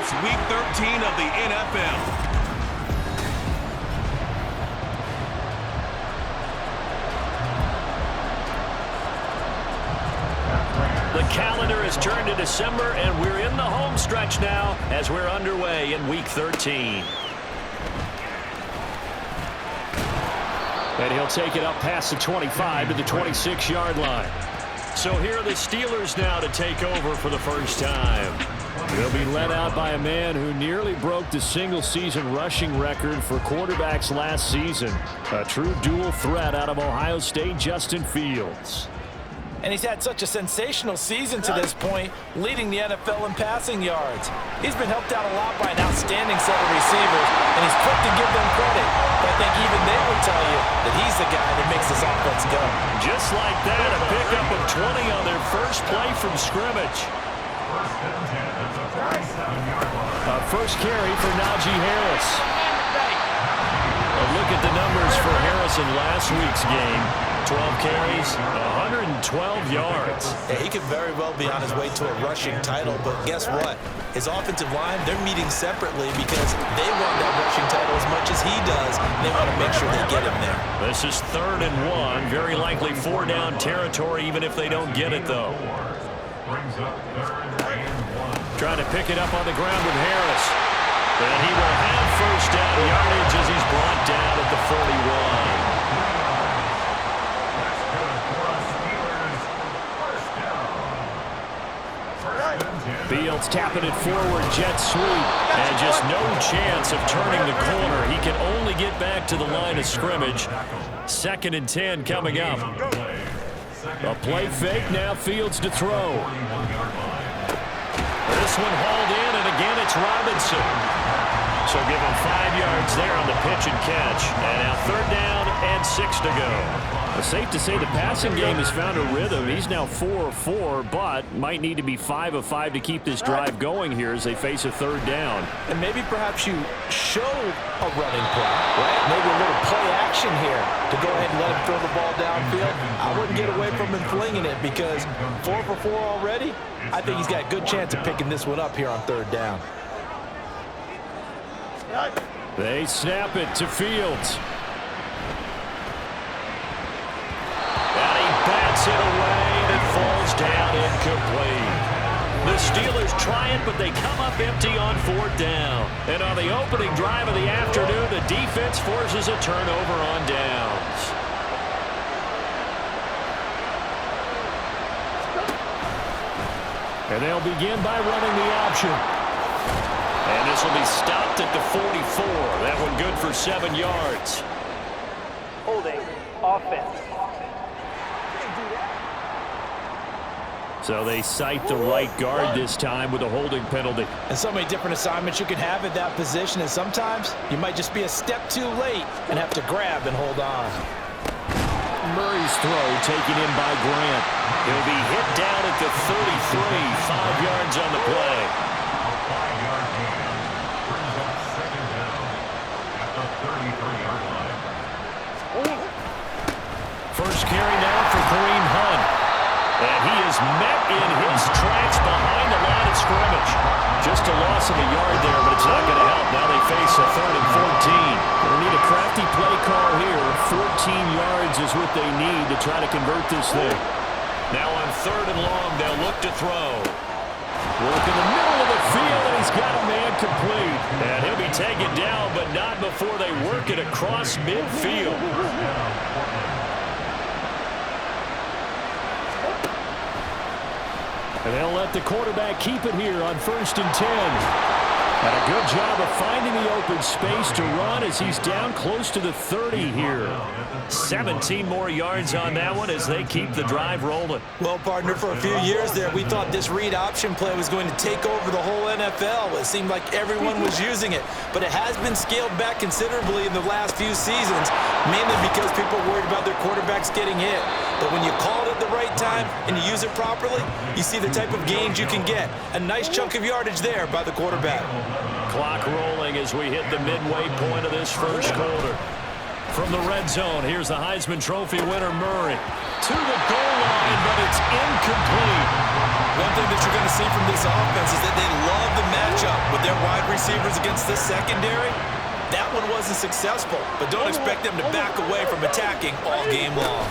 It's Week 13 of the NFL. The calendar has turned to December, and we're in the home stretch now as we're underway in Week 13. And he'll take it up past the 25 to the 26-yard line. So here are the Steelers now to take over for the first time. They'll be led out by a man who nearly broke the single-season rushing record for quarterbacks last season. A true dual threat out of Ohio State, Justin Fields. And he's had such a sensational season to this point, leading the NFL in passing yards. He's been helped out a lot by an outstanding set of receivers, and he's quick to give them credit. But I think even they would tell you that he's the guy that makes this offense go. Just like that, a pickup of 20 on their first play from scrimmage. First carry for Najee Harris. A look at the numbers for Harris in last week's game. 12 carries, 112 yards. Yeah, he could very well be on his way to a rushing title, but guess what? His offensive line, they're meeting separately because they want that rushing title as much as he does. They want to make sure they get him there. This is 3rd and 1, very likely 4-down territory, even if they don't get it, though. Trying to pick it up on the ground with Harris. And he will have first down yardage as he's brought down at the 41. Fields tapping it forward, jet sweep, and just no chance of turning the corner. He can only get back to the line of scrimmage. 2nd and 10 coming up. A play fake, now Fields to throw. This one hauled in, and again it's Robinson. So give him 5 yards there on the pitch and catch. And now 3rd down and 6 to go. It's safe to say the passing game has found a rhythm. He's now 4 of 4, but might need to be 5 of 5 to keep this drive going here as they face a 3rd down. And maybe perhaps you show a running play, right? Maybe a little play action here to go ahead and let him throw the ball downfield. I wouldn't get away from him flinging it because 4 for 4 already. I think he's got a good chance of picking this one up here on 3rd down. They snap it to Fields. And he bats it away, and it falls down incomplete. The Steelers try it, but they come up empty on 4th down. And on the opening drive of the afternoon, the defense forces a turnover on downs. And they'll begin by running the option. And this will be stopped at the 44. That one good for 7 yards. Holding offense. So they cite the right guard this time with a holding penalty. And so many different assignments you can have at that position, and sometimes you might just be a step too late and have to grab and hold on. Murray's throw taken in by Grant. He'll be hit down at the 33, 5 yards on the play. First carry now for Kareem Hunt. And he is met in his tracks behind the line of scrimmage. Just a loss of a yard there, but it's not going to help. Now they face a 3rd and 14. They'll need a crafty play call here. 14 yards is what they need to try to convert this thing. Now on 3rd and long, they'll look to throw. Work in the middle of the field, and he's got a man complete. And he'll be taken down, but not before they work it across midfield. And they'll let the quarterback keep it here on 1st and 10. And a good job of finding the open space to run as he's down close to the 30 here. 17 more yards on that one as they keep the drive rolling. Well, partner, for a few years there, we thought this read option play was going to take over the whole NFL. It seemed like everyone was using it, but it has been scaled back considerably in the last few seasons, mainly because people are worried about their quarterbacks getting hit. But when you call it at the right time and you use it properly, you see the type of gains you can get. A nice chunk of yardage there by the quarterback. Clock rolling as we hit the midway point of this first quarter. From the red zone, here's the Heisman Trophy winner Murray. To the goal line, but it's incomplete. One thing that you're going to see from this offense is that they love the matchup with their wide receivers against this secondary. That one wasn't successful, but don't expect them to back away from attacking all game long.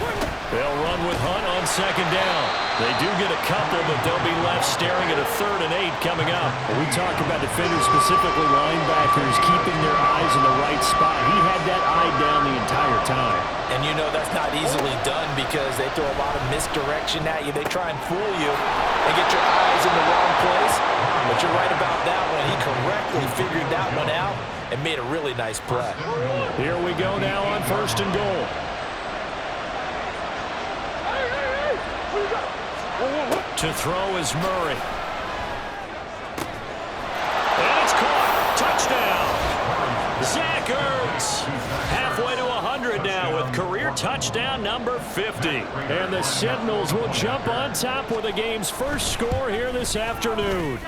They'll run with Hunt on second down. They do get a couple, but they'll be left staring at a 3rd and 8 coming up. We talk about defenders, specifically linebackers, keeping their eyes in the right spot. He had that eye down the entire time. And you know that's not easily done because they throw a lot of misdirection at you. They try and fool you and get your eyes in the wrong place. But you're right about that one. He correctly figured that one out and made a really nice play. Here we go now on 1st and goal. To throw is Murray. And it's caught. Touchdown. Zach Ertz. Halfway to 100 now with career touchdown number 50. And the Sentinels will jump on top with the game's first score here this afternoon.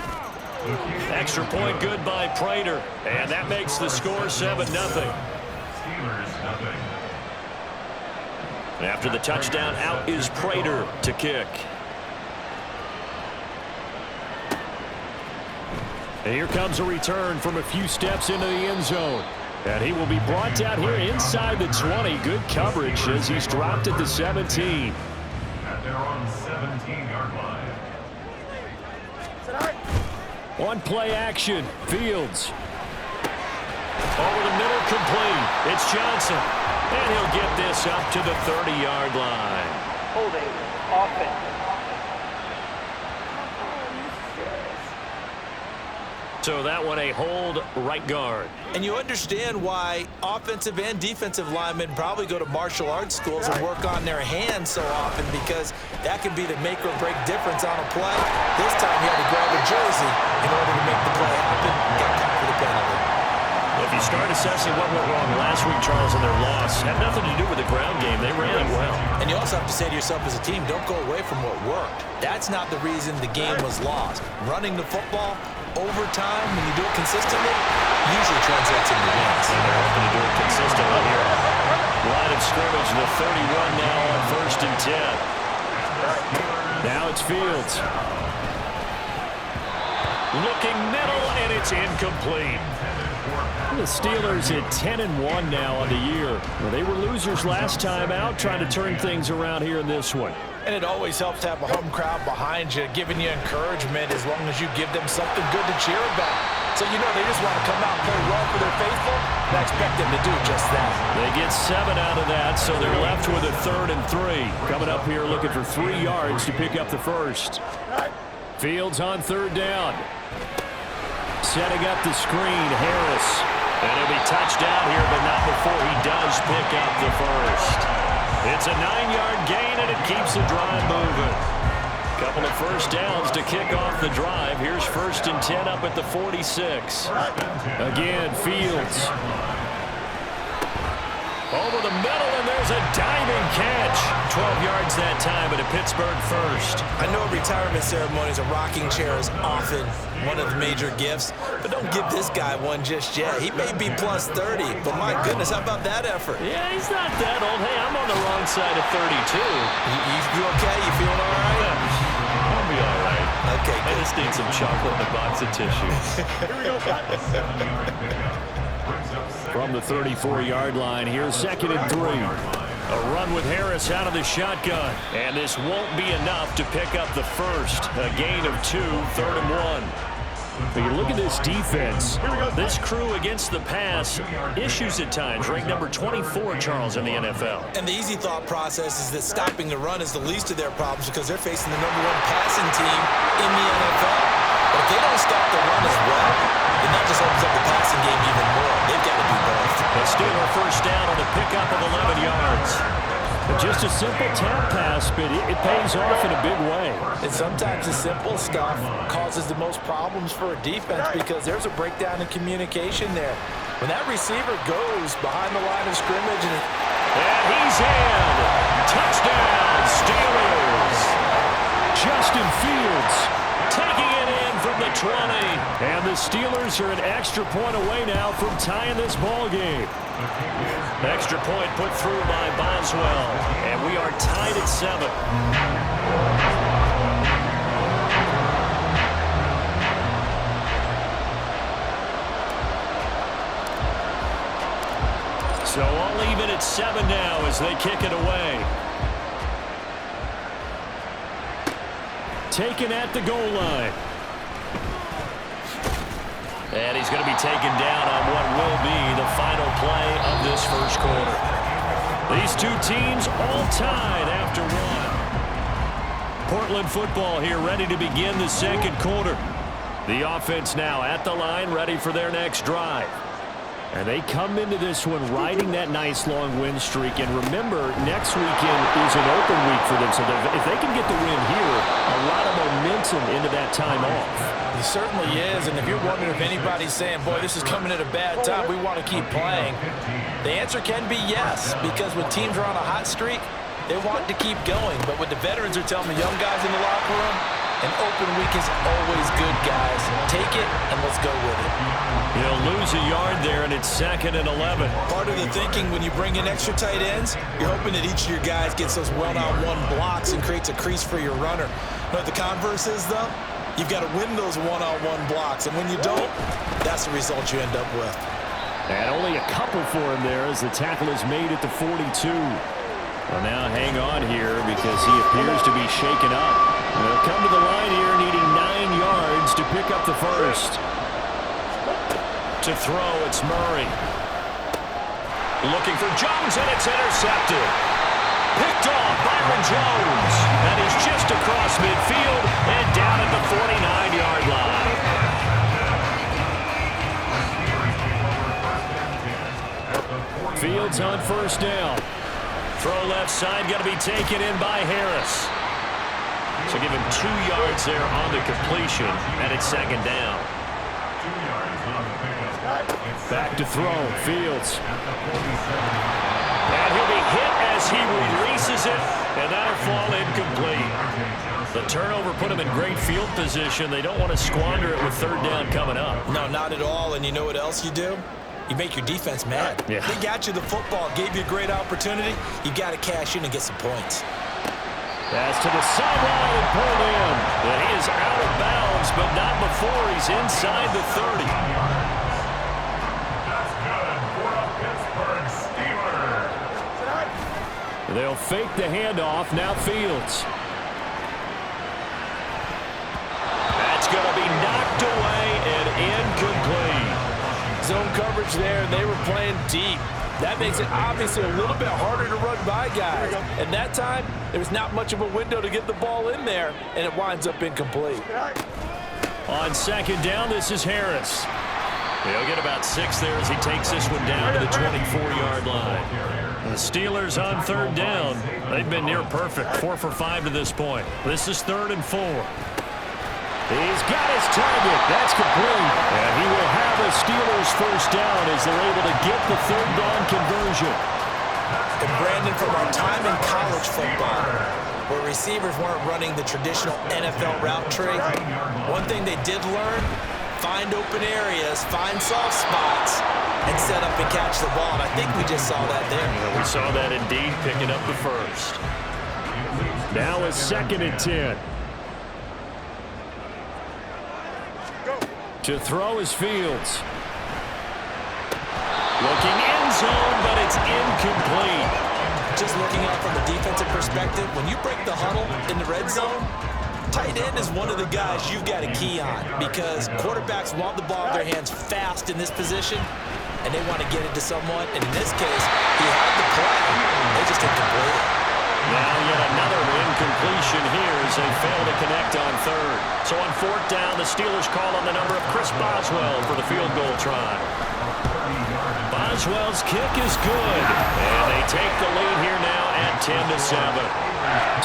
Extra point good by Prater. And that makes the score 7-0. After the touchdown, out is Prater to kick. And here comes a return from a few steps into the end zone. And he will be brought down here inside the 20. Good coverage as he's dropped at the 17. At their own 17-yard line. On play action, Fields. Over the middle, complete. It's Johnson. And he'll get this up to the 30-yard line. Holding. Offense. So that one a hold right guard. And you understand why offensive and defensive linemen probably go to martial arts schools and work on their hands so often, because that can be the make or break difference on a play. This time he had to grab a jersey in order to make the play happen. Got caught for the penalty. If you start assessing what went wrong last week, Charles, in their loss, had nothing to do with the ground game. They ran it well. And you also have to say to yourself as a team, don't go away from what worked. That's not the reason the game was lost. Running the football over time, when you do it consistently, usually translates into wins. And they're hoping to do it consistently here. Line of scrimmage, the 31 now on 1st and 10. Now it's Fields. Looking middle, and it's incomplete. The Steelers at 10-1 now on the year. Well, they were losers last time out, trying to turn things around here in this one. And it always helps to have a home crowd behind you, giving you encouragement as long as you give them something good to cheer about. So you know they just want to come out and play well for their faithful, and I expect them to do just that. They get 7 out of that, so they're left with a 3rd and 3. Coming up here looking for 3 yards to pick up the first. Fields on 3rd down. Setting up the screen, Harris. And he'll be touched down here, but not before he does pick up the first. It's a 9-yard gain, and it keeps the drive moving. Couple of first downs to kick off the drive. Here's 1st and 10 up at the 46. Again, Fields. Over the middle, and there's a diving catch. 12 yards that time, but a Pittsburgh first. I know retirement ceremonies, a rocking chair is often one of the major gifts, but don't give this guy one just yet. He may be plus 30, but my goodness, how about that effort? Yeah, he's not that old. Hey, I'm on the wrong side of 32. You okay? You feeling all right? I'll be all right. Okay, I just need some chocolate and a box of tissue. From the 34-yard line, here's 2nd and 3. A run with Harris out of the shotgun. And this won't be enough to pick up the first. A gain of 2, 3rd and 1. But you look at this defense. This crew against the pass, issues at times. Ranked number 24, Charles, in the NFL. And the easy thought process is that stopping the run is the least of their problems because they're facing the #1 passing team in the NFL. But if they don't stop the run as well, then that just opens up the passing game even more. They've got to do both. A Steeler first down on a pickup of 11 yards. Just a simple tap pass, but it pays off in a big way. And sometimes the simple stuff causes the most problems for a defense because there's a breakdown in communication there. When that receiver goes behind the line of scrimmage and he's in. Touchdown, Steelers. Justin Fields taking it in from the 20. And the Steelers are an extra point away now from tying this ball game. Extra point put through by Boswell. And we are tied at 7. So all even at 7 now as they kick it away. Taken at the goal line. And he's going to be taken down on what will be the final play of this first quarter. These two teams all tied after one. Portland football here ready to begin the second quarter. The offense now at the line ready for their next drive. And they come into this one riding that nice long win streak. And remember, next weekend is an open week for them. So if they can get the win here, a lot of momentum into that time off. He certainly is, and if you're wondering if anybody's saying, boy, this is coming at a bad time, we want to keep playing, the answer can be yes, because when teams are on a hot streak, they want to keep going. But what the veterans are telling the young guys in the locker room, an open week is always good, guys. Take it, and let's go with it. He'll lose a yard there, and it's 2nd and 11. Part of the thinking when you bring in extra tight ends, you're hoping that each of your guys gets those one-on-one blocks and creates a crease for your runner. You know what the converse is, though? You've got to win those one-on-one blocks, and when you don't, that's the result you end up with. And only a couple for him there as the tackle is made at the 42. Well, now hang on here because he appears to be shaken up. They'll come to the line here needing 9 yards to pick up the first. To throw, it's Murray. Looking for Jones, and it's intercepted. Picked off Byron Jones. That is just across midfield and down at the 49-yard line. Fields on first down. Throw left side, got to be taken in by Harris. So give him 2 yards there on the completion, and it's 2nd down. Back to throw, Fields. And he'll be hit as he releases it, and that'll fall incomplete. The turnover put him in great field position. They don't want to squander it with 3rd down coming up. No, not at all, and you know what else you do? You make your defense mad. Yeah. They got you the football, gave you a great opportunity. You got to cash in and get some points. Pass to the sideline and pulled in. And he is out of bounds, but not before he's inside the 30. That's good for the Pittsburgh Steelers. They'll fake the handoff. Now Fields. That's going to be knocked away and incomplete. Zone coverage there, and they were playing deep. That makes it obviously a little bit harder to run by guys. And that time, there was not much of a window to get the ball in there, and it winds up incomplete. On 2nd down, this is Harris. He'll get about 6 there as he takes this one down to the 24-yard line. The Steelers on 3rd down. They've been near perfect, 4 for 5 to this point. This is 3rd and 4. He's got his target. That's complete. And he will have a Steelers first down as they're able to get the 3rd down conversion. And Brandon, from our time in college football, where receivers weren't running the traditional NFL route tree, one thing they did learn, find open areas, find soft spots, and set up and catch the ball. And I think we just saw that there. Yeah, we saw that indeed, picking up the first. Now it's 2nd and 10. To throw is Fields. Looking end zone, but it's incomplete. Just looking out from a defensive perspective, when you break the huddle in the red zone, tight end is one of the guys you've got to key on because quarterbacks want the ball in their hands fast in this position, and they want to get it to someone. And in this case, he had the play. They just didn't complete it. Now yet another incompletion here as they fail to connect on 3rd. So on 4th down, the Steelers call on the number of Chris Boswell for the field goal try. Boswell's kick is good, and they take the lead here now at 10-7.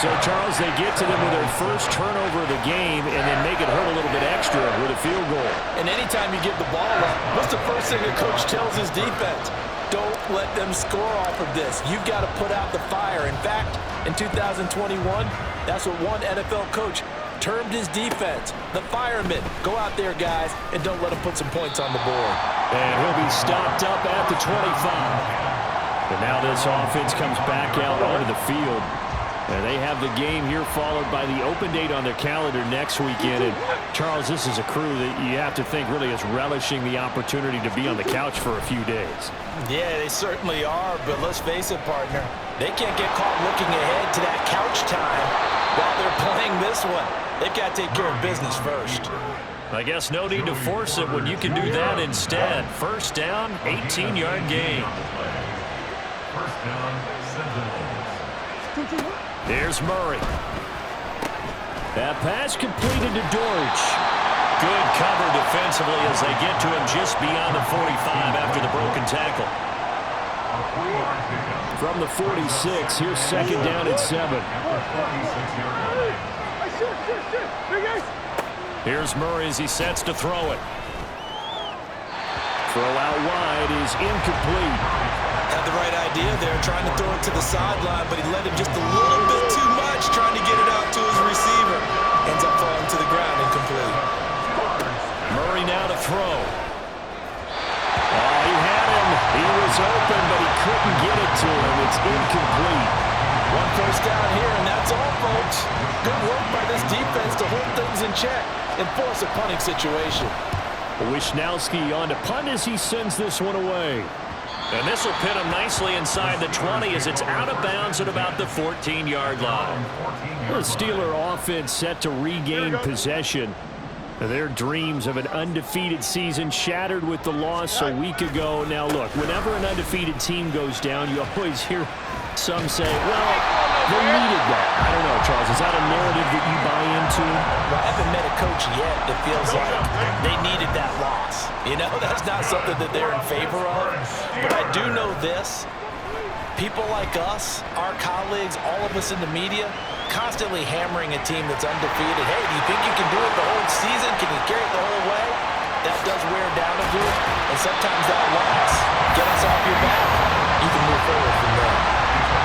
So, Charles, they get to them with their first turnover of the game and then make it hurt a little bit extra with a field goal. And anytime you give the ball up, what's the first thing the coach tells his defense? Don't let them score off of this. You've got to put out the fire. In fact, in 2021, that's what one NFL coach termed his defense, the firemen. Go out there, guys, and don't let them put some points on the board. And he'll be stopped up at the 25. And now this offense comes back out onto the field. And they have the game here followed by the open date on their calendar next weekend. And Charles, this is a crew that you have to think really is relishing the opportunity to be on the couch for a few days. Yeah, they certainly are, but let's face it, partner. They can't get caught looking ahead to that couch time while they're playing this one. They've got to take care of business first. I guess no need to force it when you can do that instead. First down, 18-yard gain. First down, Sentinels. Here's Murray. That pass completed to Dortch. Good cover defensively as they get to him just beyond the 45 after the broken tackle. From the 46, here's second down at 7. Here's Murray as he sets to throw it. Throw out wide is incomplete. Had the right idea there, trying to throw it to the sideline, but he let him just a little bit too much, trying to get it out to his receiver. Ends up falling to the ground, incomplete. Murray now to throw. Oh, he had him. He was open, but he couldn't get it to him. It's incomplete. One first down here, and that's all, folks. Good work by this defense to hold things in check and force a punting situation. Wishnowski on to punt as he sends this one away. And this will pin him nicely inside the 20 as it's out of bounds at about the 14-yard line. The Steeler offense set to regain possession. Their dreams of an undefeated season shattered with the loss a week ago. Now, look, whenever an undefeated team goes down, you always hear some say, well, they needed that. I don't know, Charles. Is that a narrative that you buy into? Well, I haven't met a coach yet that feels like they needed that loss. You know, that's not something that they're in favor of. But I do know this. People like us, our colleagues, all of us in the media, constantly hammering a team that's undefeated. Hey, do you think you can do it the whole season? Can you carry it the whole way? That does wear down a bit. And sometimes that loss, get us off your back. You can move forward from there.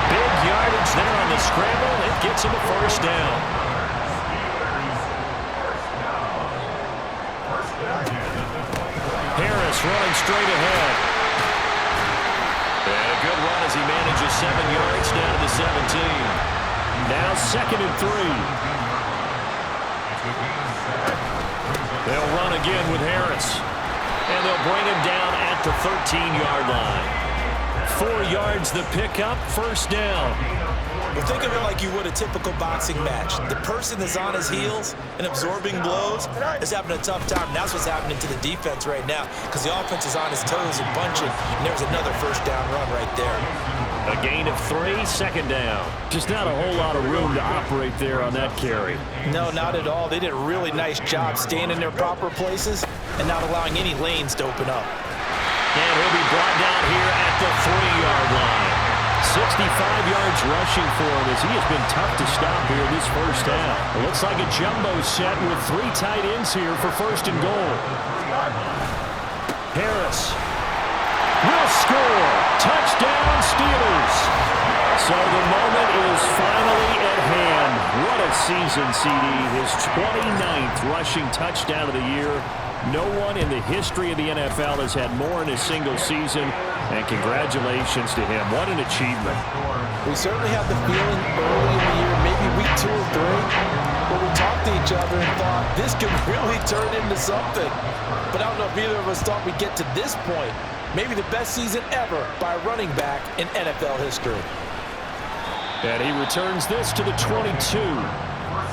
Big yardage there on the scramble. It gets him a first down. Harris running straight ahead. And a good run as he manages 7 yards down to the 17. Now 2nd and 3. They'll run again with Harris. And they'll bring him down at the 13-yard line. 4 yards the pickup, first down. Well, think of it like you would a typical boxing match. The person that's on his heels and absorbing blows is having a tough time. And that's what's happening to the defense right now because the offense is on his toes and punching. And there's another first down run right there. A gain of 3, second down. Just not a whole lot of room to operate there on that carry. No, not at all. They did a really nice job staying in their proper places and not allowing any lanes to open up. And he'll be brought down here at the 3-yard line. 65 yards rushing for him as he has been tough to stop here this first half. It looks like a jumbo set with 3 tight ends here for first and goal. Harris will score. Touchdown, Steelers. So the moment is finally at hand. What a season, CD. His 29th rushing touchdown of the year. No one in the history of the NFL has had more in a single season, and congratulations to him. What an achievement. We certainly had the feeling early in the year, maybe week 2 or 3, where we talked to each other and thought this could really turn into something. But I don't know if either of us thought we'd get to this point. Maybe the best season ever by a running back in NFL history. And he returns this to the 22.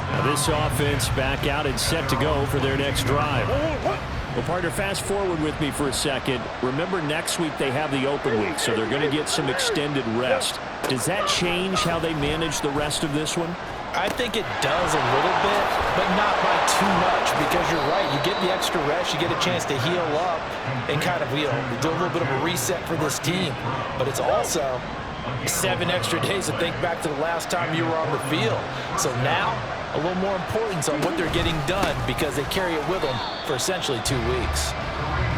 Now this offense back out and set to go for their next drive. Well, partner, fast forward with me for a second. Remember, next week they have the open week, so they're going to get some extended rest. Does that change how they manage the rest of this one? I think it does a little bit, but not by too much, because you're right. You get the extra rest, you get a chance to heal up and kind of, do a little bit of a reset for this team. But it's also 7 extra days to think back to the last time you were on the field. So now, a little more importance on what they're getting done because they carry it with them for essentially 2 weeks.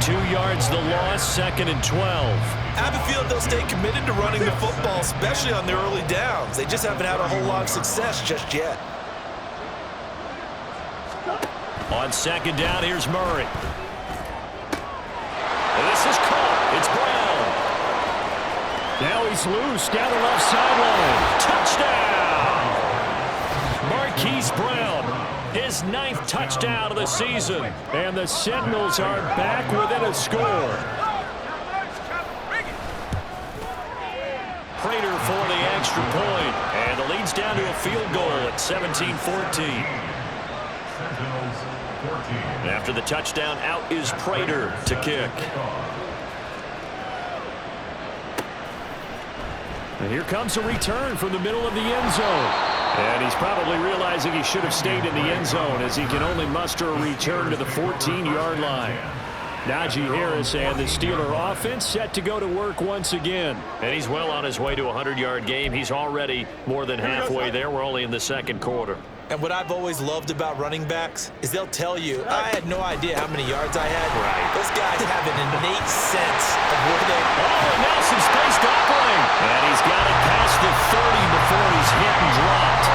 2 yards the loss, 2nd and 12. I have a feeling they'll stay committed to running the football, especially on their early downs. They just haven't had a whole lot of success just yet. On 2nd down, here's Murray. This is caught. It's Brown. Now he's loose down the left sideline. Touchdown! Marquise Brown, his 9th touchdown of the season. And the Sentinels are back within a score. Prater for the extra point. And the lead's down to a field goal at 17-14. And after the touchdown, out is Prater to kick. And here comes a return from the middle of the end zone. And he's probably realizing he should have stayed in the end zone as he can only muster a return to the 14-yard line. Najee Harris and the Steeler offense set to go to work once again. And he's well on his way to a 100-yard game. He's already more than halfway there. We're only in the second quarter. And what I've always loved about running backs is they'll tell you, I had no idea how many yards I had. Right. Those guys have an innate sense of where they are. Oh, and now some space to operate. And he's got it past the 30 before he's hit and dropped.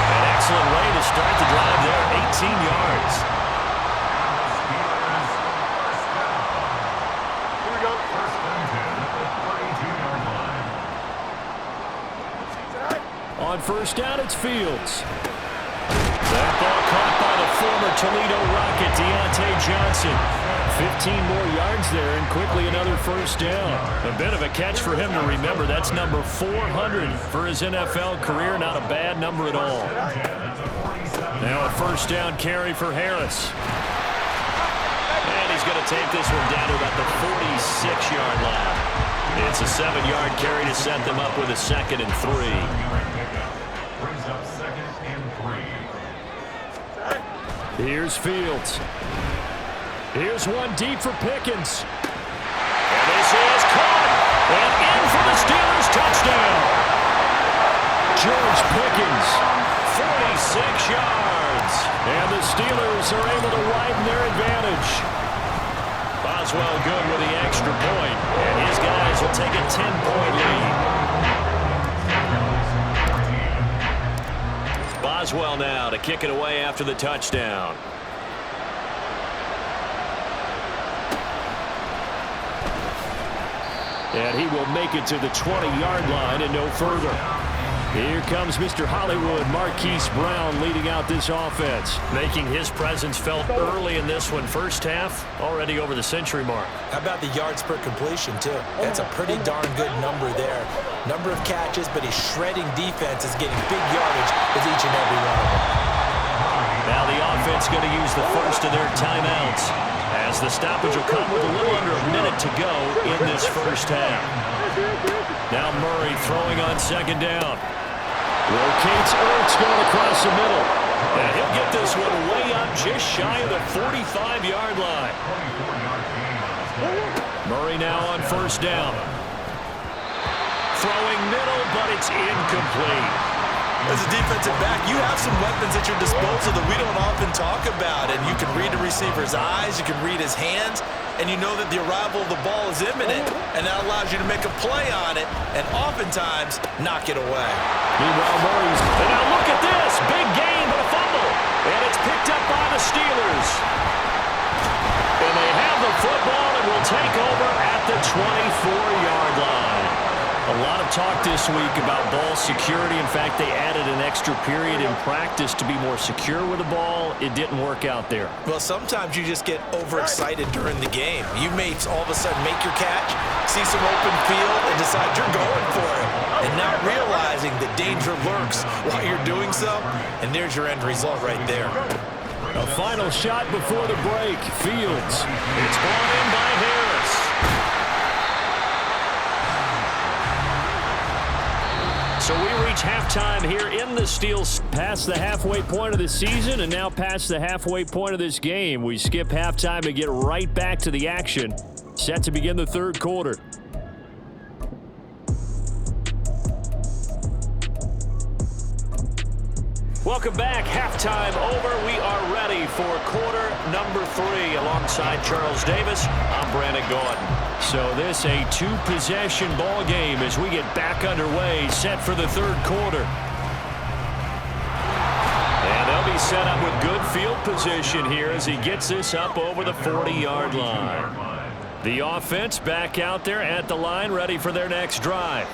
An excellent way to start the drive there, 18 yards. On first down, it's Fields. That ball caught by the former Toledo Rocket, Deontay Johnson. 15 more yards there, and quickly another first down. A bit of a catch for him to remember. That's number 400 for his NFL career. Not a bad number at all. Now a first down carry for Harris. And he's going to take this one down to about the 46-yard line. It's a 7-yard carry to set them up with a 2nd and 3. Here's Fields. Here's one deep for Pickens. And this is caught. And in for the Steelers touchdown. George Pickens, 46 yards. And the Steelers are able to widen their advantage. Boswell good with the extra point. And his guys will take a 10-point lead. Boswell now to kick it away after the touchdown. And he will make it to the 20-yard line and no further. Here comes Mr. Hollywood, Marquise Brown, leading out this offense, making his presence felt early in this one. First half, already over the century mark. How about the yards per completion, too? That's a pretty darn good number there. Number of catches, but he's shredding defense, is getting big yardage with each and every one of them. Now the offense going to use the first of their timeouts, as the stoppage will come with a little under a minute to go in this first half. Now Murray throwing on second down. Rotates Ertz going across the middle. And he'll get this one way up just shy of the 45-yard line. Murray now on first down. Throwing middle, but it's incomplete. As a defensive back, you have some weapons at your disposal that we don't often talk about. And you can read the receiver's eyes, you can read his hands, and you know that the arrival of the ball is imminent. And that allows you to make a play on it and oftentimes knock it away. Meanwhile, Murray's. And now look at this. Big gain, but a fumble. And it's picked up by the Steelers. And they have the football and will take over at the 24-yard line. A lot of talk this week about ball security. In fact, they added an extra period in practice to be more secure with the ball. It didn't work out there. Well, sometimes you just get overexcited during the game. You may all of a sudden make your catch, see some open field, and decide you're going for it. And not realizing that danger lurks while you're doing so. And there's your end result right there. A final shot before the break. Fields. It's brought in by Harris. So we reach halftime here in the Steelers. Past the halfway point of the season and now past the halfway point of this game. We skip halftime and get right back to the action. Set to begin the third quarter. Welcome back. Halftime over. We are ready for quarter number 3. Alongside Charles Davis, I'm Brandon Gordon. So this a 2-possession ball game as we get back underway, set for the third quarter. And they'll be set up with good field position here as he gets this up over the 40-yard line. The offense back out there at the line, ready for their next drive.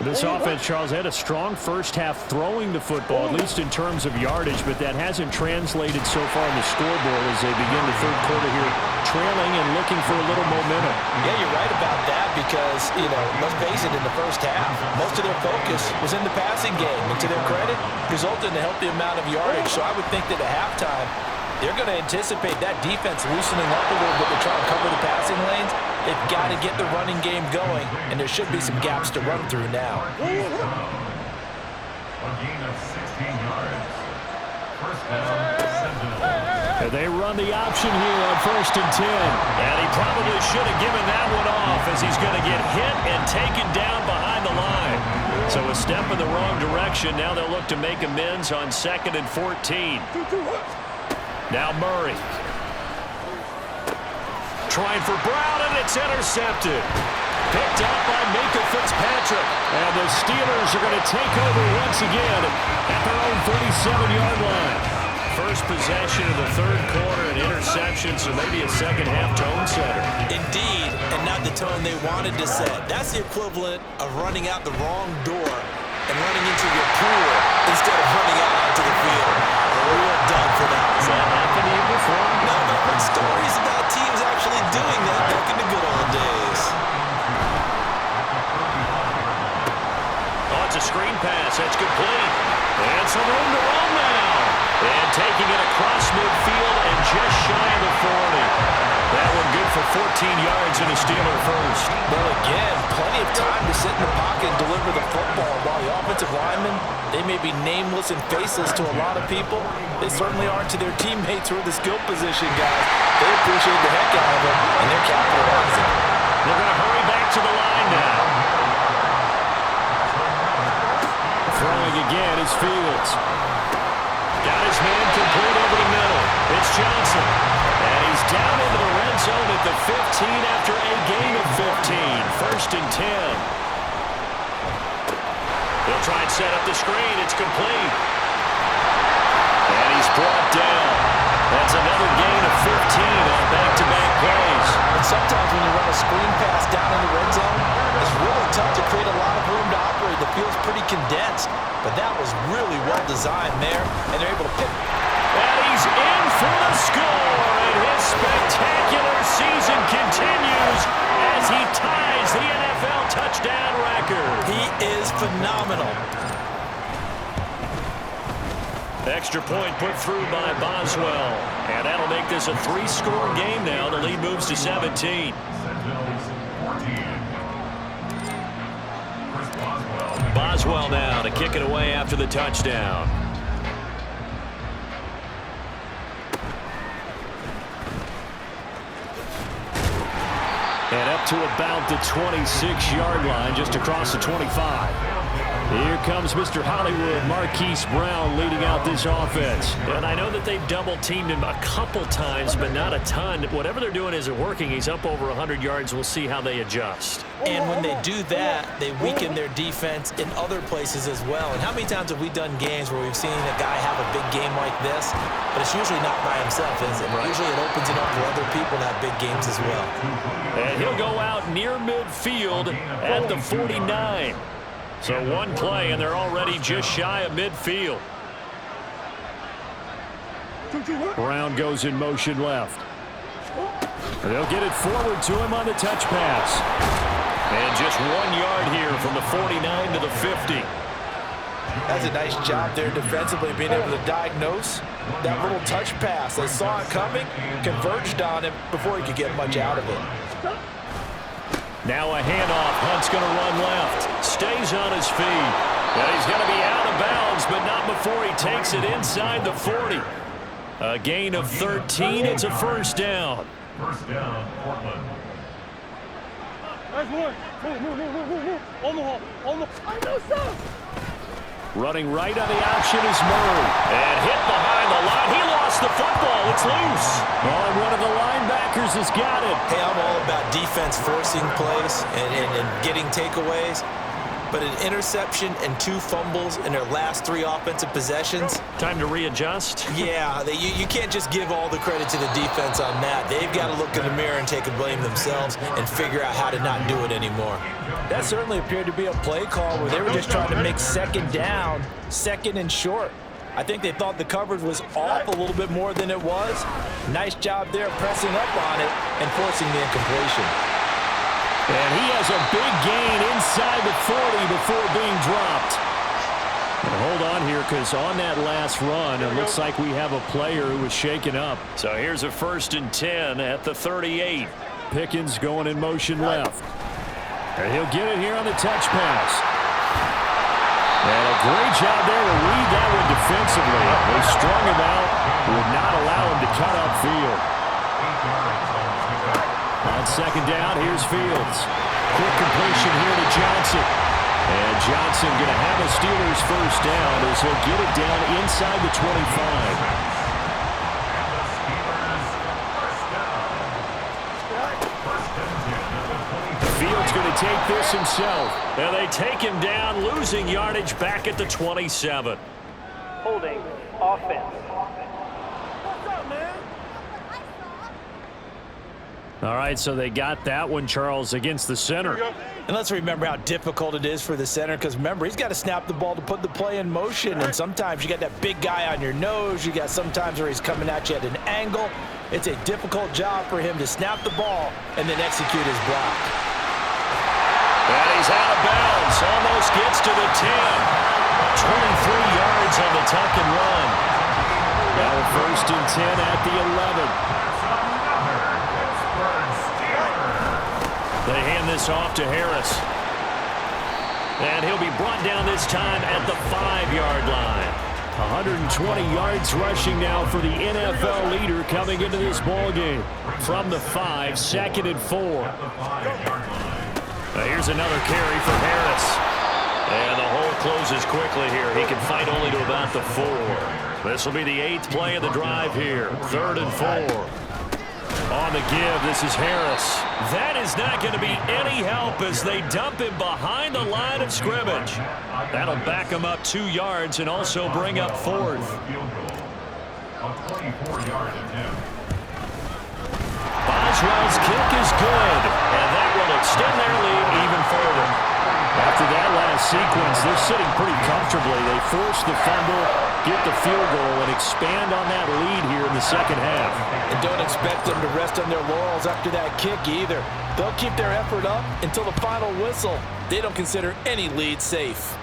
This offense, Charles, had a strong first half throwing the football, at least in terms of yardage, but that hasn't translated so far on the scoreboard as they begin the third quarter here, trailing and looking for a little momentum. Yeah, you're right about that because, let's face it, in the first half, most of their focus was in the passing game. And to their credit, resulted in a healthy amount of yardage. So I would think that at halftime, they're going to anticipate that defense loosening up a little bit to try and cover the passing lanes. They've got to get the running game going, and there should be some gaps to run through now. A gain of 16 yards. First down, Sentinels. And they run the option here on 1st and 10. And he probably should have given that one off as he's going to get hit and taken down behind the line. So a step in the wrong direction. Now they'll look to make amends on 2nd and 14. Now Murray. Trying for Brown, and it's intercepted. Picked up by Minka Fitzpatrick. And the Steelers are going to take over once again at their own 37-yard line. First possession of the third quarter, an interception, so maybe a second-half tone setter. Indeed, and not the tone they wanted to set. That's the equivalent of running out the wrong door and running into your pool instead of running out onto the field. Real done for that. Has that happened to you before? No, but I've heard stories about teams actually doing that back in the good old days. Oh, it's a screen pass. That's complete. And some room to run now. And taking it across midfield and just shy of the 40. That one good for 14 yards and a Steeler first. Well, again, plenty of time to sit in the pocket and deliver the football. While the offensive linemen, they may be nameless and faceless to a lot of people, they certainly aren't to their teammates who are the skill position guys. They appreciate the heck out of them, and they're capitalizing. They're going to hurry back to the line now. Throwing again is Fields. Got his man complete over the middle. It's Johnson. And he's down into the red zone at the 15 after a gain of 15. 1st and 10. They'll try and set up the screen. It's complete. And he's brought down. That's another gain of 15 on back-to-back plays. And sometimes when you run a screen pass down in the red zone, it's really tough to create a lot of room to operate. The field's pretty condensed. But that was really well designed there, and they're able to pick. And he's in for the score, and his spectacular season continues as he ties the NFL touchdown record. He is phenomenal. Extra point put through by Boswell, and that'll make this a 3-score game now. The lead moves to 17. Sentinels 14. Boswell now to kick it away after the touchdown. And up to about the 26-yard line, just across the 25. Here comes Mr. Hollywood, Marquise Brown, leading out this offense. And I know that they've double-teamed him a couple times, but not a ton. Whatever they're doing isn't working. He's up over 100 yards. We'll see how they adjust. And when they do that, they weaken their defense in other places as well. And how many times have we done games where we've seen a guy have a big game like this, but it's usually not by himself, is it? Right. Usually it opens it up for other people to have big games as well. And he'll go out near midfield at the 49. So one play, and they're already just shy of midfield. Brown goes in motion left. They'll get it forward to him on the touch pass. And just 1 yard here from the 49 to the 50. That's a nice job there defensively, being able to diagnose that little touch pass. They saw it coming, converged on him before he could get much out of it. Now a handoff. Hunt's going to run left. Stays on his feet. And he's going to be out of bounds, but not before he takes it inside the 40. A gain of 13. It's a first down. First down, Portland. Running right on the option is Murray. And hit behind the line. He lost the football. It's loose. Oh, one of the linebackers has got it. Hey, I'm all about defense forcing plays and getting takeaways. but an interception and 2 fumbles in their last 3 offensive possessions. Time to readjust. Yeah, you can't just give all the credit to the defense on that. They've got to look in the mirror and take a blame themselves and figure out how to not do it anymore. That certainly appeared to be a play call where they were just trying to make second down, second and short. I think they thought the coverage was off a little bit more than it was. Nice job there pressing up on it and forcing the incompletion. And he has a big gain inside the 40 before being dropped. Now hold on here, because on that last run, it looks like we have a player who was shaken up. So here's a 1st and 10 at the 38. Pickens going in motion left. And he'll get it here on the touch pass. And a great job there to read that one defensively. They strung him out, would not allow him to cut upfield. On 2nd down, here's Fields. Quick completion here to Johnson. And Johnson going to have a Steelers 1st down as he'll get it down inside the 25. Fields going to take this himself. And they take him down, losing yardage back at the 27. Holding offense. All right, so they got that one, Charles, against the center. And let's remember how difficult it is for the center, because remember, he's got to snap the ball to put the play in motion, and sometimes you got that big guy on your nose. You got sometimes where he's coming at you at an angle. It's a difficult job for him to snap the ball and then execute his block. And he's out of bounds, almost gets to the 10. 23 yards on the tuck and run. Now 1st and 10 at the 11. They hand this off to Harris. And he'll be brought down this time at the 5-yard line. 120 yards rushing now for the NFL leader coming into this ballgame. From the 5, 2nd and 4. Now here's another carry for Harris. And the hole closes quickly here. He can fight only to about the 4. This will be the 8th play of the drive here. 3rd and 4. On the give, this is Harris. That is not going to be any help as they dump him behind the line of scrimmage. That'll back him up 2 yards and also bring up 4th. Boswell's kick is good, and that will extend their lead even further. After that last sequence, they're sitting pretty comfortably. They force the fumble, get the field goal, and expand on that lead here in the 2nd half. And don't expect them to rest on their laurels after that kick either. They'll keep their effort up until the final whistle. They don't consider any lead safe.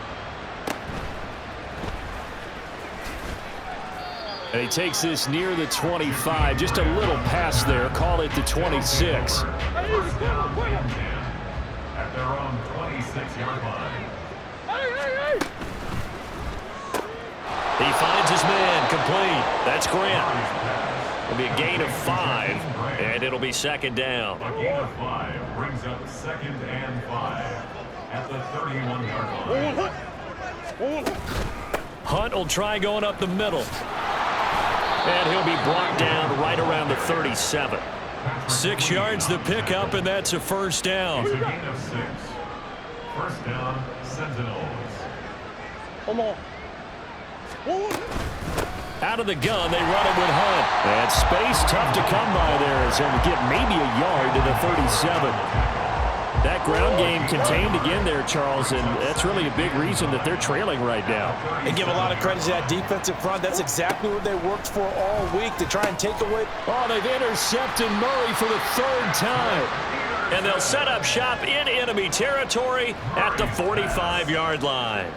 And he takes this near the 25, just a little past there, call it the 26. At their own 26-yard line. He finds his man, complete. That's Grant. It'll be a gain of 5, and it'll be 2nd down. A gain of 5 brings up 2nd and 5 at the 31-yard line. Hunt will try going up the middle. And he'll be brought down right around the 37. 6 yards to pick up, and that's a 1st down. It's a gain of 6. 1st down, Sentinels. Out of the gun, they run it with Hunt. And space tough to come by there as he'll get maybe a yard to the 37. That ground game contained again there, Charles, and that's really a big reason that they're trailing right now. And give a lot of credit to that defensive front. That's exactly what they worked for all week to try and take away. Oh, they've intercepted Murray for the 3rd time. And they'll set up shop in enemy territory at the 45-yard line.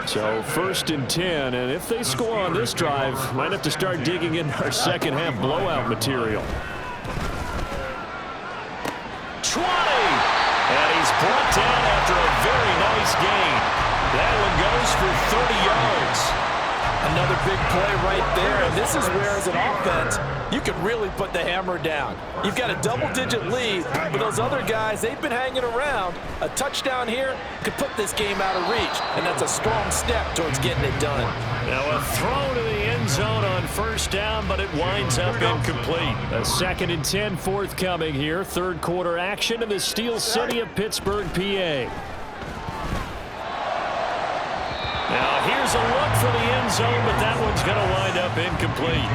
So 1st and 10, and if they score on this drive, might have to start digging in our 2nd half blowout material. 20! And he's brought down after a very nice gain. That one goes for 30 yards. Another big play right there, and this is where, as an offense, you can really put the hammer down. You've got a double-digit lead, but those other guys, they've been hanging around. A touchdown here could put this game out of reach, and that's a strong step towards getting it done. Now a throw to the end zone on 1st down, but it winds up incomplete. A 2nd and 10 forthcoming here. 3rd quarter action in the Steel City of Pittsburgh, PA. Now here's a look for the end zone, but that one's going to wind up incomplete.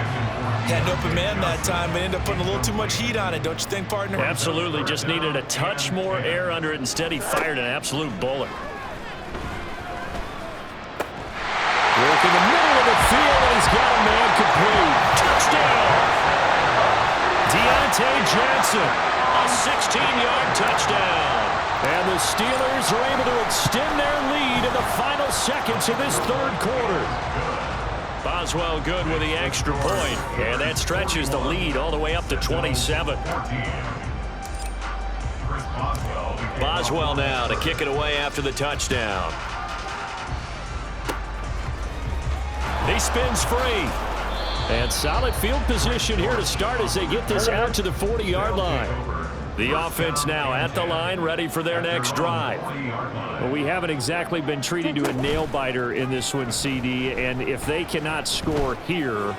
Had an open man that time, but ended up putting a little too much heat on it, don't you think, partner? Absolutely. Just needed a touch more air under it. Instead, he fired an absolute bullet. Work in the middle of the field, and he's got a man complete. Touchdown! Deontay Johnson, a 16-yard touchdown. And the Steelers are able to extend their lead in the final seconds of this third quarter. Boswell good with the extra point, and that stretches the lead all the way up to 27. Boswell now to kick it away after the touchdown. He spins free. And solid field position here to start as they get this out to the 40-yard line. The offense now at the line, ready for their next drive. Well, we haven't exactly been treated to a nail-biter in this one, CD, and if they cannot score here,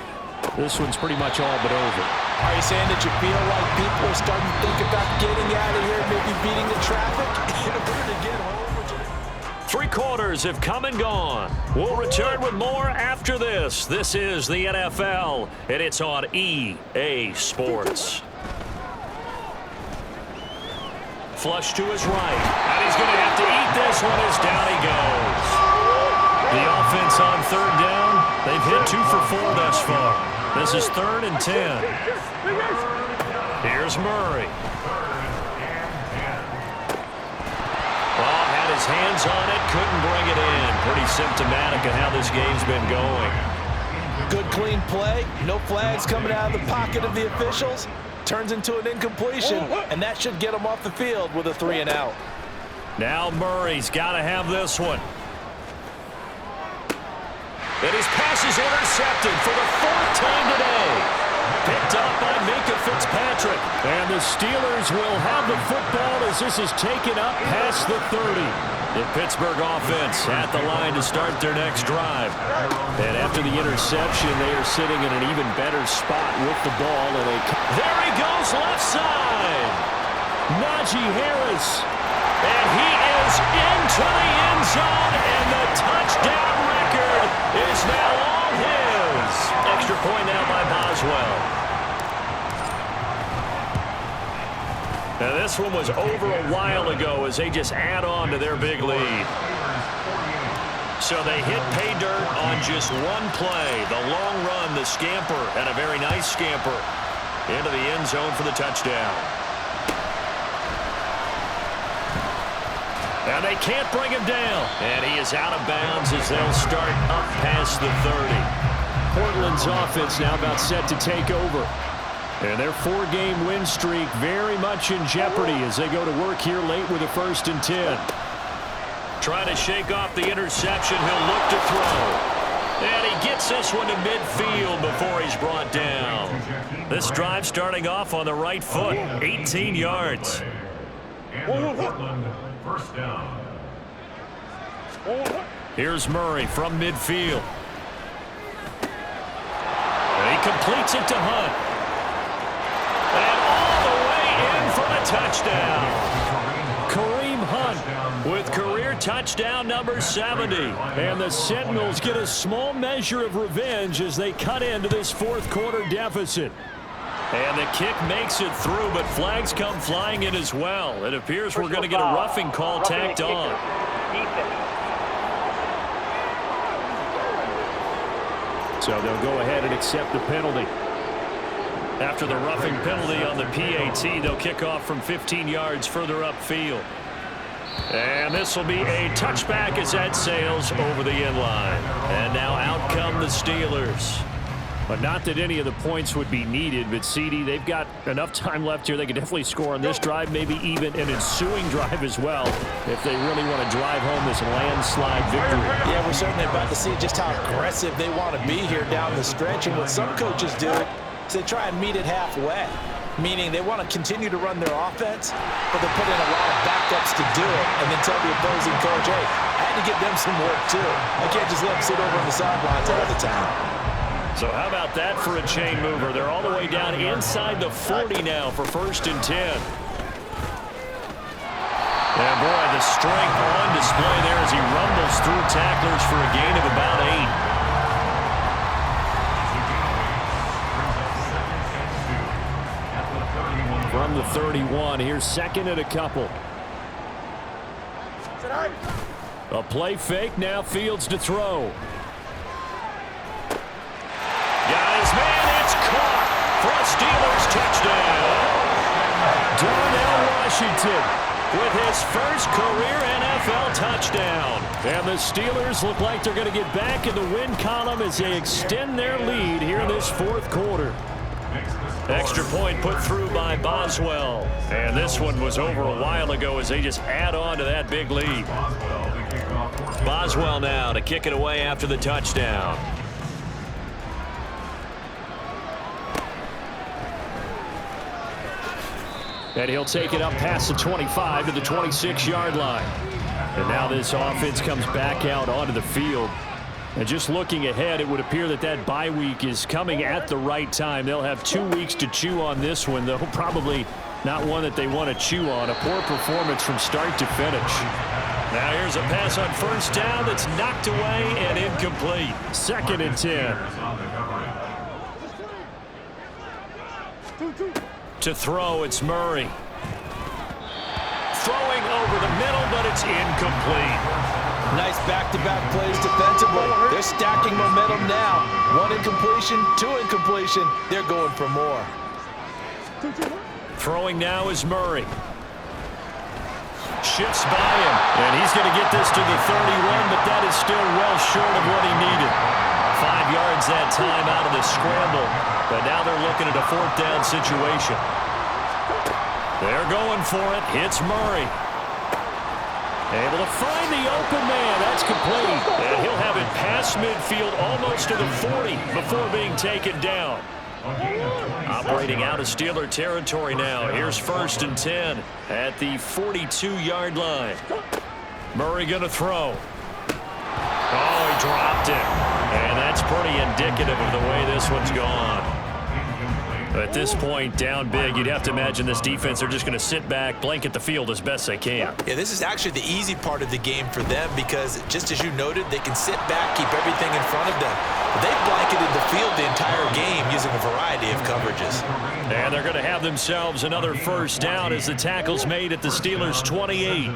this one's pretty much all but over. Are you saying that you feel like people are starting to think about getting out of here, maybe beating the traffic in order to get home? Three quarters have come and gone. We'll return with more after this. This is the NFL, and it's on EA Sports. Flush to his right, and he's going to have to eat this one as down he goes. The offense on third down, they've hit 2 for 4 thus far. This is 3rd and 10. Here's Murray. Well, had his hands on it, couldn't bring it in. Pretty symptomatic of how this game's been going. Good clean play, no flags coming out of the pocket of the officials. Turns into an incompletion, and that should get him off the field with a 3 and out. Now Murray's got to have this one. And his pass is intercepted for the 4th time today. Picked up by Minka Fitzpatrick. And the Steelers will have the football as this is taken up past the 30. The Pittsburgh offense at the line to start their next drive. And after the interception, they are sitting in an even better spot with the ball. And there he goes, left side. Najee Harris. And he is into the end zone, and the touchdown record is now all his. Extra point now by Boswell. Now this one was over a while ago as they just add on to their big lead. So they hit pay dirt on just one play. The long run, the scamper, and a very nice scamper into the end zone for the touchdown. Now they can't bring him down. And he is out of bounds as they'll start up past the 30. Portland's offense now about set to take over. And their 4-game win streak very much in jeopardy as they go to work here late with a 1st and 10. Trying to shake off the interception. He'll look to throw. And he gets this one to midfield before he's brought down. This drive starting off on the right foot. 18 yards. First down. Here's Murray from midfield. And he completes it to Hunt. And all the way in for the touchdown. Kareem Hunt with career touchdown number 70. And the Sentinels get a small measure of revenge as they cut into this 4th quarter deficit. And the kick makes it through, but flags come flying in as well. It appears we're going to get a roughing call tacked on. So they'll go ahead and accept the penalty. After the roughing penalty on the PAT, they'll kick off from 15 yards further upfield. And this will be a touchback as that sails over the end line. And now out come the Steelers. But not that any of the points would be needed, but CD, they've got enough time left here. They could definitely score on this drive, maybe even an ensuing drive as well, if they really want to drive home this landslide victory. Yeah, we're certainly about to see just how aggressive they want to be here down the stretch. And what some coaches do is they try and meet it halfway, meaning they want to continue to run their offense, but they put in a lot of backups to do it, and then tell the opposing coach, hey, I had to give them some work too. I can't just let them sit over on the sidelines all the time. So how about that for a chain mover? They're all the way down inside the 40 now for 1st and 10. And boy, the the strength on display there as he rumbles through tacklers for a gain of about 8. From the 31, here's second and a couple. A play fake, now Fields to throw. Got his man, it's caught for a Steelers touchdown. Darnell Washington with his first career NFL touchdown. And the Steelers look like they're going to get back in the win column as they extend their lead here in this fourth quarter. Extra point put through by Boswell. And this one was over a while ago as they just add on to that big lead. Boswell now to kick it away after the touchdown. And he'll take it up past the 25 to the 26-yard line. And now this offense comes back out onto the field. And just looking ahead, it would appear that that bye week is coming at the right time. They'll have 2 weeks to chew on this one, though probably not one that they want to chew on. A poor performance from start to finish. Now here's a pass on first down that's knocked away and incomplete. 2nd and 10. To throw, it's Murray. Throwing over the middle, but it's incomplete. Nice back-to-back plays defensively. They're stacking momentum now. 1 incompletion, 2 incompletion. They're going for more. Throwing now is Murray. Shifts by him, and he's going to get this to the 31, but that is still well short of what he needed. 5 yards that time out of the scramble, but now they're looking at a 4th down situation. They're going for it. Hits Murray. Able to find the open man. That's complete. And he'll have it past midfield almost to the 40 before being taken down. Operating out of Steeler territory now. Here's 1st and 10 at the 42-yard line. Murray going to throw. Oh, he dropped it. And that's pretty indicative of the way this one's gone. At this point, down big, you'd have to imagine this defense, they're just going to sit back, blanket the field as best they can. Yeah, this is actually the easy part of the game for them because, just as you noted, they can sit back, keep everything in front of them. But they've blanketed the field the entire game using a variety of coverages. And they're going to have themselves another 1st down as the tackle's made at the Steelers' 28.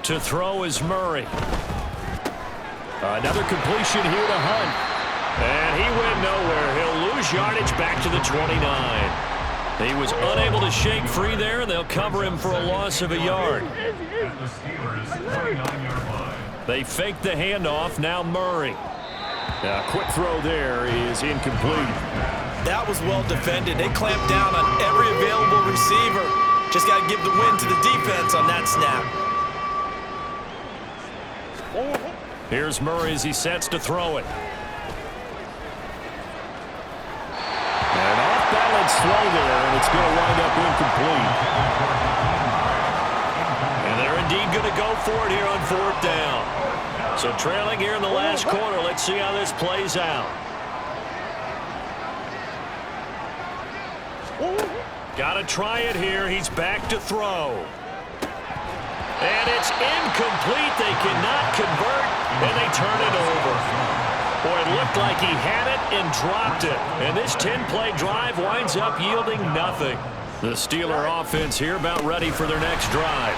To throw is Murray. Another completion here to Hunt. And he went nowhere. He'll lose yardage back to the 29. He was unable to shake free there, and they'll cover him for a loss of a yard. They fake the handoff. Now Murray. A quick throw there is incomplete. That was well defended. They clamped down on every available receiver. Just got to give the win to the defense on that snap. Here's Murray as he sets to throw it. An off-balance throw there, and it's going to wind up incomplete. And they're indeed going to go for it here on 4th down. So trailing here in the last quarter. Let's see how this plays out. Got to try it here. He's back to throw. And it's incomplete. They cannot convert, and they turn it over. Boy, it looked like he had it and dropped it. And this 10-play drive winds up yielding nothing. The Steeler offense here about ready for their next drive.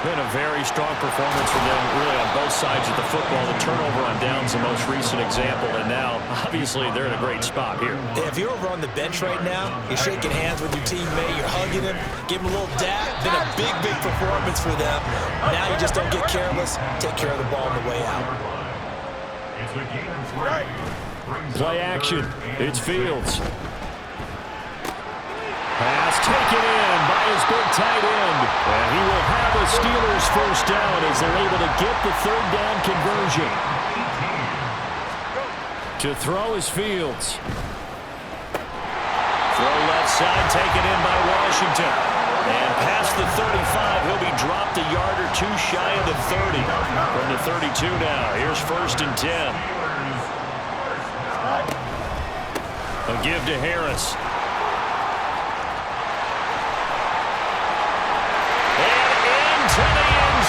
Been a very strong performance from them, really, on both sides of the football. The turnover on downs the most recent example, and now, obviously, they're in a great spot here. Yeah, if you're over on the bench right now, you're shaking hands with your teammate, you're hugging him, give him a little dap. Been a big, big performance for them. Now you just don't get careless. Take care of the ball on the way out. Play action. It's Fields. Pass taken in by his big tight end. And he will have a Steelers 1st down as they're able to get the 3rd down conversion. To throw is Fields. Throw left side taken in by Washington. And past the 35, he'll be dropped a yard or 2 shy of the 30. From the 32 now, here's 1st and 10. A give to Harris.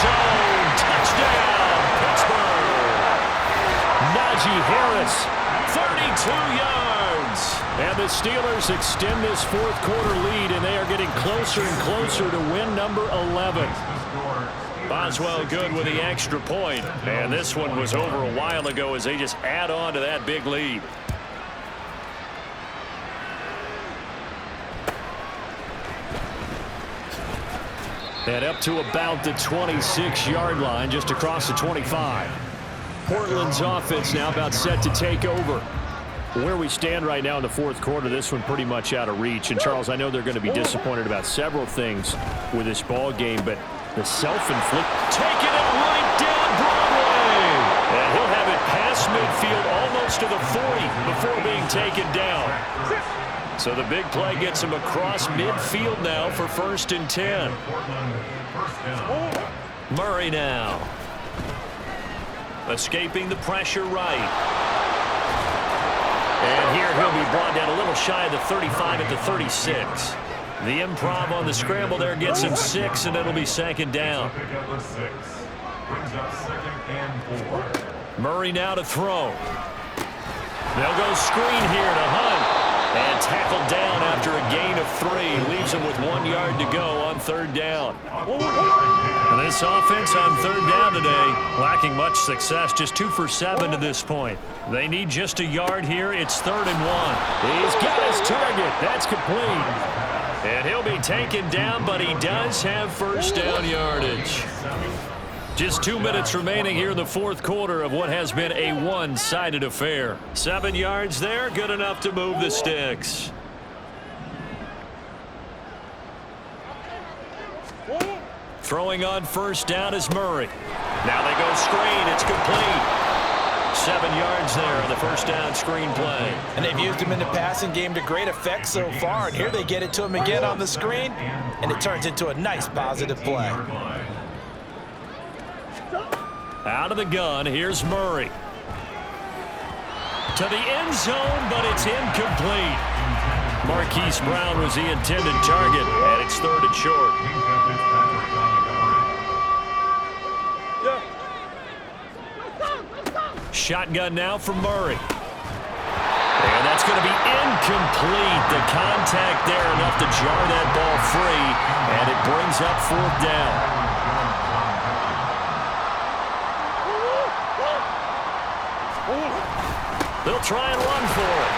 zone. Touchdown, Pittsburgh. Najee Harris, 32 yards. And the Steelers extend this fourth quarter lead, and they are getting closer and closer to win number 11. Boswell good with the extra point. And this one was over a while ago as they just add on to that big lead. And up to about the 26-yard line, just across the 25. Portland's offense now about set to take over. Where we stand right now in the fourth quarter, this one pretty much out of reach. And, Charles, I know they're going to be disappointed about several things with this ball game, but the self-inflict, taking it right down Broadway. And he'll have it past midfield almost to the 40 before being taken down. So the big play gets him across midfield now for 1st and 10. Murray now. Escaping the pressure right. And here he'll be brought down a little shy of the 35 at the 36. The improv on the scramble there gets him 6, and it'll be 2nd down. Murray now to throw. They'll go screen here to Hunt. And tackled down after a gain of 3. Leaves him with 1 yard to go on 3rd down. And this offense on 3rd down today, lacking much success, just 2 for 7 to this point. They need just a yard here. It's 3rd and 1. He's got his target. That's complete. And he'll be taken down, but he does have 1st down yardage. Just 2 minutes remaining here in the fourth quarter of what has been a one-sided affair. 7 yards there, good enough to move the sticks. Throwing on 1st down is Murray. Now they go screen, it's complete. 7 yards there on the 1st down screen play. And they've used him in the passing game to great effect so far. And here they get it to him again on the screen, and it turns into a nice positive play. Out of the gun, here's Murray. To the end zone, but it's incomplete. Marquise Brown was the intended target, and it's 3rd and short. Shotgun now from Murray. And that's going to be incomplete. The contact there enough to jar that ball free, and it brings up 4th down. They'll try and run for it.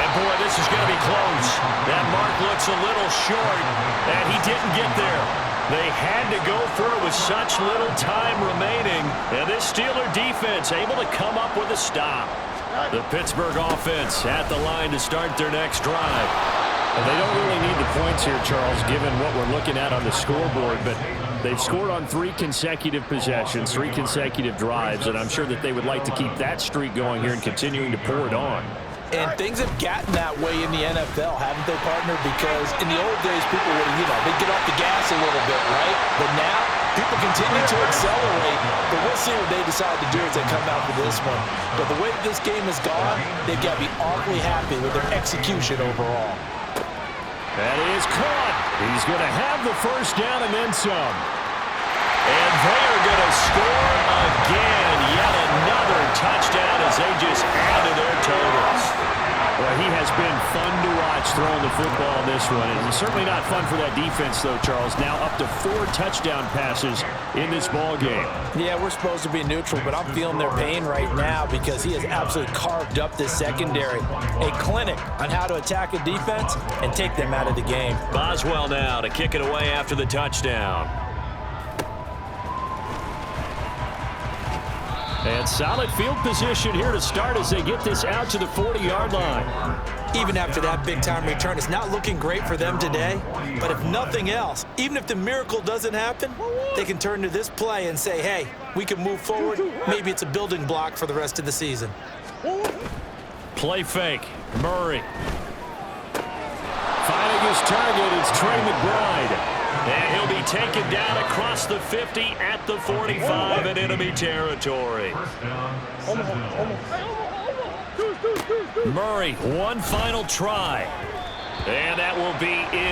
And, boy, this is going to be close. That mark looks a little short, and he didn't get there. They had to go for it with such little time remaining. And this Steeler defense able to come up with a stop. The Pittsburgh offense at the line to start their next drive. And they don't really need the points here, Charles, given what we're looking at on the scoreboard, but they've scored on 3 consecutive possessions, 3 consecutive drives, and I'm sure that they would like to keep that streak going here and continuing to pour it on. And things have gotten that way in the NFL, haven't they, partner? Because in the old days, people would, they'd get off the gas a little bit, right? But now, people continue to accelerate. But we'll see what they decide to do as they come out for this one. But the way that this game has gone, they've got to be awfully happy with their execution overall. That is caught. He's going to have the 1st down and then some. And they are going to score again. Yet another touchdown as they just add to their totals. Well, he has been fun to watch throwing the football in this one. And it's certainly not fun for that defense, though, Charles. Now up to 4 touchdown passes in this ball game. Yeah, we're supposed to be neutral, but I'm feeling their pain right now because he has absolutely carved up this secondary. A clinic on how to attack a defense and take them out of the game. Boswell now to kick it away after the touchdown. And solid field position here to start as they get this out to the 40-yard line. Even after that big-time return, it's not looking great for them today. But if nothing else, even if the miracle doesn't happen, they can turn to this play and say, hey, we can move forward. Maybe it's a building block for the rest of the season. Play fake. Murray. Finding his target, it's Trey McBride. And he'll be taken down across the 50 at the 45 in enemy territory. Murray, one final try. And that will be in.